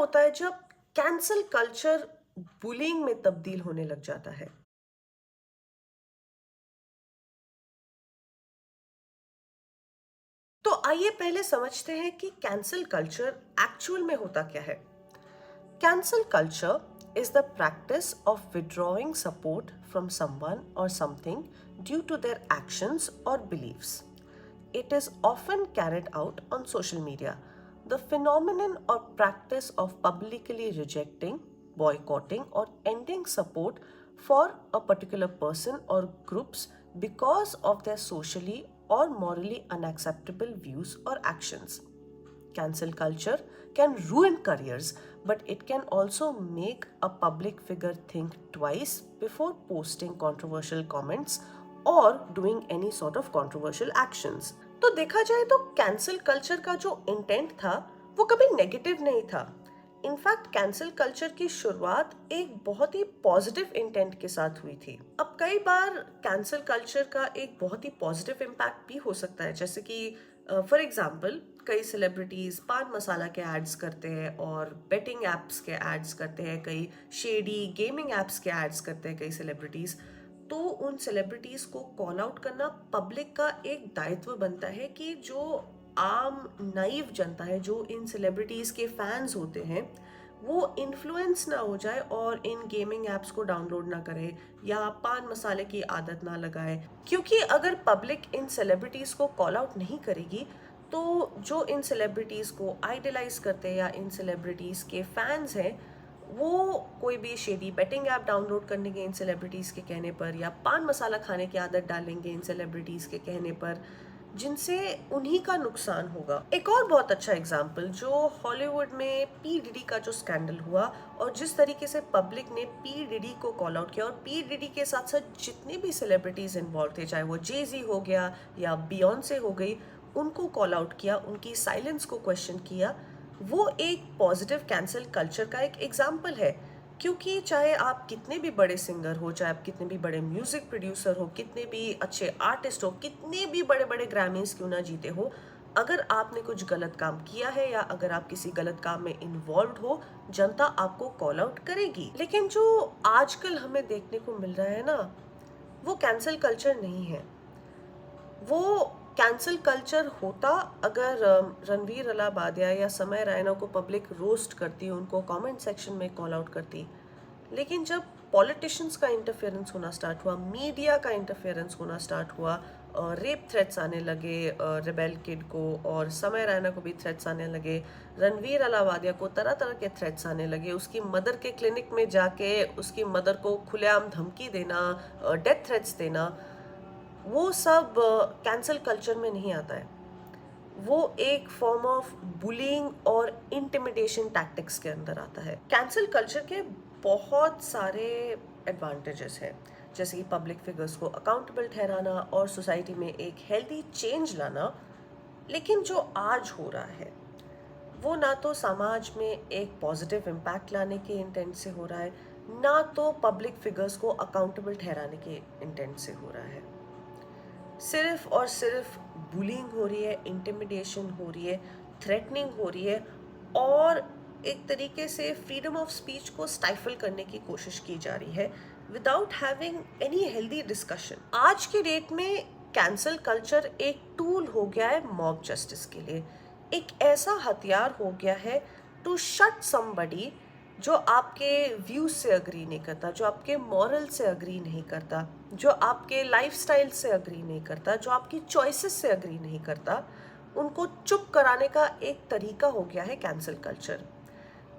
होता है जब कैंसल कल्चर बुलिंग में तब्दील होने लग जाता है। तो आइए पहले समझते हैं कि कैंसल कल्चर एक्चुअल में होता क्या है। Cancel culture is the practice of withdrawing support from someone or something due to their actions or beliefs. It is often carried out on social media. The phenomenon or practice of publicly rejecting, boycotting, or ending support for a particular person or groups because of their socially or morally unacceptable views or actions. Cancel culture can ruin careers, but it can also make a public figure think twice before posting controversial comments or doing any sort of controversial actions. तो देखा जाए तो cancel culture का जो intent था वो कभी negative नहीं था। इनफैक्ट कैंसल कल्चर की शुरुआत एक बहुत ही पॉजिटिव इंटेंट के साथ हुई थी। अब कई बार कैंसल कल्चर का एक बहुत ही पॉजिटिव इम्पैक्ट भी हो सकता है, जैसे कि फॉर एग्जांपल कई सेलिब्रिटीज पान मसाला के एड्स करते हैं और बेटिंग एप्स के एड्स करते हैं, कई शेडी गेमिंग एप्स के एड्स करते हैं कई सेलिब्रिटीज। तो उन सेलिब्रिटीज को कॉल आउट करना पब्लिक का एक दायित्व बनता है कि जो आम नाइव जनता है, जो इन सेलिब्रिटीज के फैंस होते हैं, वो इन्फ्लुएंस ना हो जाए और इन गेमिंग एप्स को डाउनलोड ना करे या पान मसाले की आदत ना लगाए। क्योंकि अगर पब्लिक इन सेलिब्रिटीज को कॉल आउट नहीं करेगी तो जो इन सेलिब्रिटीज को आइडलाइज करते हैं या इन सेलिब्रिटीज के फैंस हैं, वो कोई भी शेडी बेटिंग ऐप डाउनलोड करेंगे इन सेलिब्रिटीज के कहने पर या पान मसाला खाने की आदत डालेंगे इन सेलिब्रिटीज के कहने पर, जिनसे उन्हीं का नुकसान होगा। एक और बहुत अच्छा एग्जाम्पल जो हॉलीवुड में पी डिडी का जो स्कैंडल हुआ और जिस तरीके से पब्लिक ने पी डिडी को कॉल आउट किया और पी डिडी के साथ साथ जितने भी सेलिब्रिटीज इन्वॉल्व थे, चाहे वो जेजी हो गया या बियॉन्से हो गई, उनको कॉल आउट किया, उनकी साइलेंस को क्वेश्चन किया। वो एक पॉजिटिव कैंसल कल्चर का एक एग्जाम्पल है। क्योंकि चाहे आप कितने भी बड़े सिंगर हो, चाहे आप कितने भी बड़े म्यूजिक प्रोड्यूसर हो, कितने भी अच्छे आर्टिस्ट हो, कितने भी बड़े बड़े ग्रैमीज क्यों ना जीते हो, अगर आपने कुछ गलत काम किया है या अगर आप किसी गलत काम में इन्वॉल्व हो, जनता आपको कॉल आउट करेगी। लेकिन जो आजकल हमें देखने को मिल रहा है ना, वो कैंसल कल्चर नहीं है। वो कैंसल कल्चर होता अगर रणवीर अलाहाबादिया या समय रैना को पब्लिक रोस्ट करती, उनको कमेंट सेक्शन में कॉल आउट करती। लेकिन जब पॉलिटिशियंस का इंटरफेरेंस होना स्टार्ट हुआ, मीडिया का इंटरफेरेंस होना स्टार्ट हुआ, रेप थ्रेट्स आने लगे रेबेल किड को और समय रैना को भी थ्रेट्स आने लगे, रणवीर अलाहाबादिया को तरह तरह के थ्रेट्स आने लगे, उसकी मदर के क्लिनिक में जाके उसकी मदर को खुलेआम धमकी देना, डेथ थ्रेट्स देना, वो सब कैंसल कल्चर में नहीं आता है। वो एक फॉर्म ऑफ बुलिंग और इंटिमिडेशन टैक्टिक्स के अंदर आता है। कैंसल कल्चर के बहुत सारे एडवांटेजेस हैं, जैसे कि पब्लिक फिगर्स को अकाउंटेबल ठहराना और सोसाइटी में एक हेल्दी चेंज लाना। लेकिन जो आज हो रहा है वो ना तो समाज में एक पॉजिटिव इम्पैक्ट लाने के इंटेंट से हो रहा है, ना तो पब्लिक फिगर्स को अकाउंटेबल ठहराने के इंटेंट से हो रहा है। सिर्फ और सिर्फ बुलिंग हो रही है, इंटिमिडेशन हो रही है, थ्रेटनिंग हो रही है और एक तरीके से फ्रीडम ऑफ स्पीच को स्टाइफल करने की कोशिश की जा रही है without having any healthy discussion. आज की डेट में कैंसल कल्चर एक टूल हो गया है मॉब जस्टिस के लिए, एक ऐसा हथियार हो गया है टू शट समबडी जो आपके व्यूज से अग्री नहीं करता, जो आपके मॉरल से अग्री नहीं करता, जो आपके लाइफस्टाइल से अग्री नहीं करता, जो आपकी चॉइसेस से अग्री नहीं करता, उनको चुप कराने का एक तरीका हो गया है कैंसल कल्चर।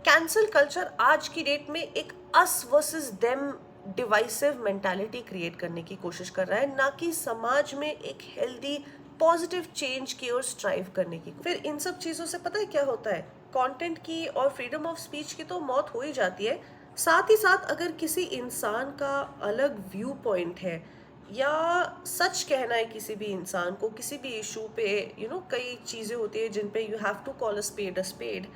कैंसल कल्चर आज की डेट में एक us versus them divisive mentality create करने की कोशिश कर रहा है, ना कि समाज में एक हेल्दी पॉजिटिव चेंज की ओर स्ट्राइव करने की। फिर इन सब चीज़ों से पता है क्या होता है, कंटेंट की और फ्रीडम ऑफ स्पीच की तो मौत हो ही जाती है, साथ ही साथ अगर किसी इंसान का अलग व्यू पॉइंट है या सच कहना है किसी भी इंसान को किसी भी इशू पे, कई चीज़ें होती है जिन पे you have to call a spade,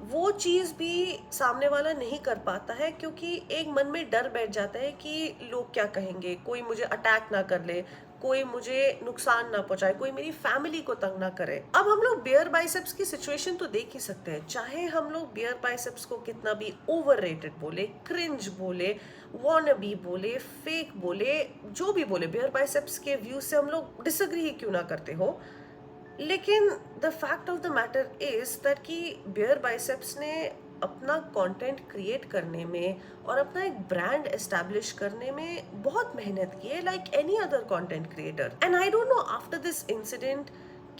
वो चीज़ भी सामने वाला नहीं कर पाता है क्योंकि एक मन में डर बैठ जाता है कि लोग क्या कहेंगे, कोई मुझे अटैक ना कर ले, कोई मुझे नुकसान ना पहुंचाए, कोई मेरी फैमिली को तंग ना करे। अब हम लोग बियर बाइसेप्स की सिचुएशन तो देख ही सकते हैं, चाहे हम लोग बियर बाइसेप्स को कितना भी ओवररेटेड बोले, क्रिंज बोले, वॉनबी बोले, फेक बोले, जो भी बोले, बियर बाइसेप्स के व्यू से हम लोग डिसएग्री ही क्यों ना करते हो, लेकिन the fact of the matter is that कि बियर बाइसेप्स ने अपना कंटेंट क्रिएट करने में और अपना एक ब्रांड एस्टैब्लिश करने में बहुत मेहनत की है, like any other content creator. And I don't know after this incident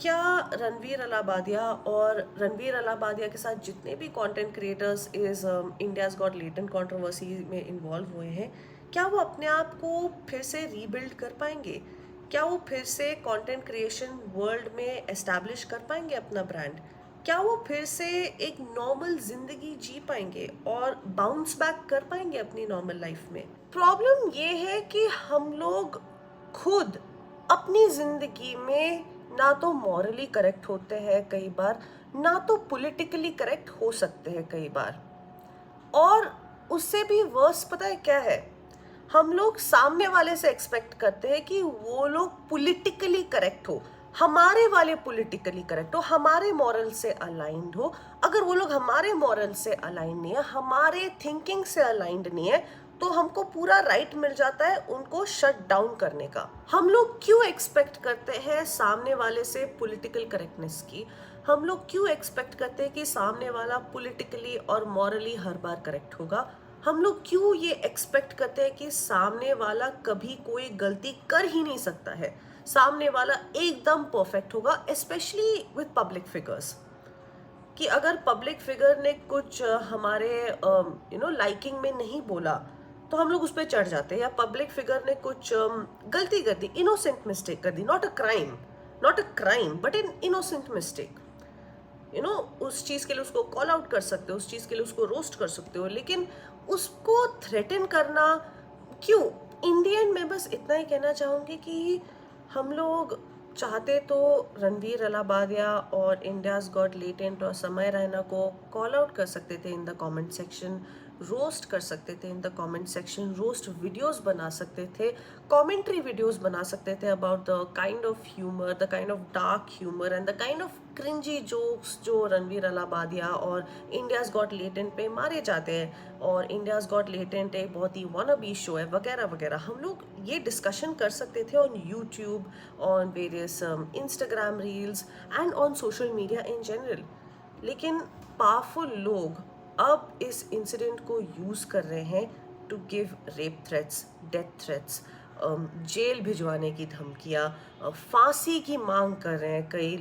क्या रणवीर अलाबादिया और रणवीर अलाबादिया के साथ जितने भी कंटेंट क्रिएटर्स इस इंडियाज गॉट लेटेंट कंट्रोवर्सी में इन्वॉल्व हुए हैं, क्या वो अपने आप को फिर से रीबिल्ड कर पाएंगे? क्या वो फिर से कंटेंट क्रिएशन वर्ल्ड में एस्टैब्लिश कर पाएंगे अपना ब्रांड? क्या वो फिर से एक नॉर्मल जिंदगी जी पाएंगे और बाउंस बैक कर पाएंगे अपनी नॉर्मल लाइफ में? प्रॉब्लम ये है कि हम लोग खुद अपनी जिंदगी में ना तो मॉरली करेक्ट होते हैं कई बार, ना तो पॉलिटिकली करेक्ट हो सकते हैं कई बार, और उससे भी वर्स पता है क्या है? हम लोग सामने वाले से एक्सपेक्ट करते हैं कि वो लोग पॉलिटिकली करेक्ट हो, हमारे वाले पॉलिटिकली करेक्ट हो, हमारे मॉरल से अलाइंड हो। अगर वो लोग हमारे मॉरल से अलाइन नहीं है, हमारे थिंकिंग से अलाइंड नहीं है, तो हमको पूरा राइट मिल जाता है उनको शट डाउन करने का। हम लोग क्यों एक्सपेक्ट करते हैं सामने वाले से पॉलिटिकल करेक्टनेस की? हम लोग क्यों एक्सपेक्ट करते हैं कि सामने वाला पॉलिटिकली और मॉरली हर बार करेक्ट होगा? हम लोग क्यों ये एक्सपेक्ट करते हैं कि सामने वाला कभी कोई गलती कर ही नहीं सकता है, सामने वाला एकदम परफेक्ट होगा, स्पेशली विद पब्लिक फिगर्स? कि अगर पब्लिक फिगर ने कुछ हमारे लाइकिंग में नहीं बोला तो हम लोग उस पर चढ़ जाते हैं, या पब्लिक फिगर ने कुछ गलती कर दी, इनोसेंट मिस्टेक कर दी, not a crime but an innocent mistake, उस चीज के लिए उसको कॉल आउट कर सकते हो, उस चीज के लिए उसको रोस्ट कर सकते हो, लेकिन उसको थ्रेटन करना क्यों? इंडियन में बस इतना ही कहना चाहूंगी कि हम लोग चाहते तो रणवीर अलाबादिया और इंडियाज गॉट लेटेंट और समय रैना को कॉल आउट कर सकते थे in the comment section, roast कर सकते थे in the comment section, roast videos बना सकते थे, कमेंट्री वीडियोस बना सकते थे about the kind of humour, the kind of dark humour and the kind of cringey jokes जो रणवीर अलाबादिया और इंडियाज गॉट लेटेंट पे मारे जाते हैं, और इंडियाज गॉट लेटेंट एक बहुत ही wannabe शो है वगैरह वगैरह। हम लोग ये डिस्कशन कर सकते थे on YouTube, on various Instagram reels and on social media in general, लेकिन पावरफुल लोग अब इस इंसिडेंट को यूज कर रहे हैं to give rape threats, death threats, jail भिजवाने की धमकियाँ, फांसी की मांग कर रहे हैं कई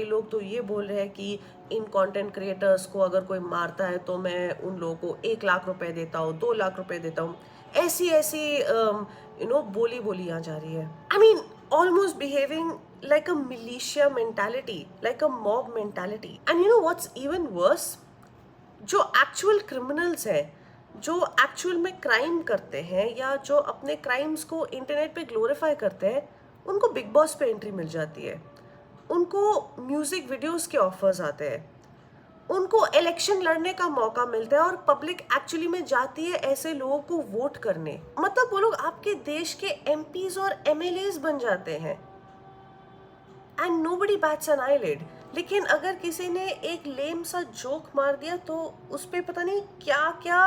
लोग तो ये बोल रहे हैं कि इन कंटेंट क्रिएटर्स को अगर कोई मारता है तो मैं उन लोगों को 1 लाख रुपए देता हूँ, 2 लाख रुपए देता हूँ। ऐसी बोली आ जा रही है। I mean almost behaving like a militia mentality, like a mob mentality. And you know what's even worse? जो एक्चुअल क्रिमिनल्स हैं, जो एक्चुअल में क्राइम करते हैं या जो अपने क्राइम्स को इंटरनेट पे ग्लोरीफाई करते हैं, उनको बिग बॉस पे एंट्री मिल जाती है, उनको म्यूजिक वीडियोस के ऑफर्स आते हैं, उनको इलेक्शन लड़ने का मौका मिलता है, और पब्लिक एक्चुअली में जाती है ऐसे लोगों को वोट करने। मतलब वो लोग आपके देश के एमपीज और एमएलएस बन जाते हैं and nobody bats an eyelid. लेकिन अगर किसी ने एक लेम सा जोक मार दिया तो उस पर पता नहीं क्या क्या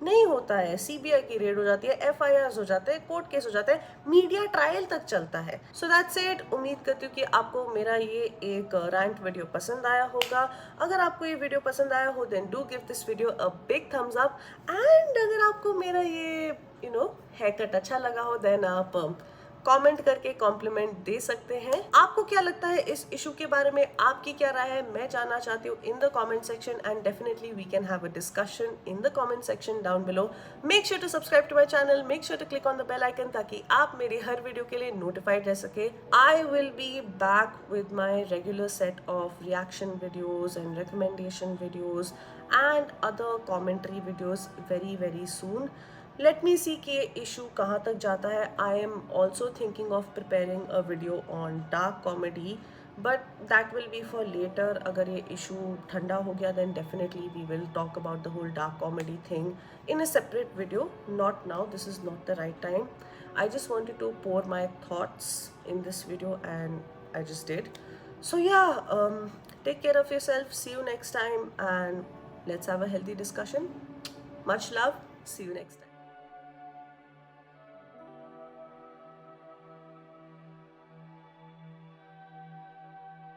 नहीं होता है, सीबीआई की रेड हो जाती है, एफआईआर हो जाते हैं, कोर्ट केस हो जाते हैं, मीडिया ट्रायल तक चलता है। So that's it. उम्मीद करती हूँ कि आपको मेरा ये एक रैंट वीडियो पसंद आया होगा। अगर आपको ये वीडियो पसंद आया हो then do give this video a big thumbs up, and अगर आपको मेरा ये हेयर कट अच्छा लगा हो देन आप कमेंट करके कॉम्प्लीमेंट दे सकते हैं। आपको क्या लगता है इस इशू के बारे में, आपकी क्या राय है, मैं जानना चाहती हूँ in the comment section, and definitely we can have a discussion in the comment section down below. Make sure to subscribe to my channel, make sure to click on the bell icon ताकि आप मेरी हर video के लिए notified रह सके। I will be back with my regular set of reaction videos and recommendation videos and other commentary videos very very soon. Let me see कि ये issue कहाँ तक जाता है। I am also thinking of preparing a video on dark comedy but that will be for later. अगर ये issue ठंडा हो गया, then definitely we will talk about the whole dark comedy thing in a separate video. Not now, this is not the right time. I just wanted to pour my thoughts in this video and I just did. So yeah, take care of yourself. See you next time and let's have a healthy discussion. Much love. See you next time.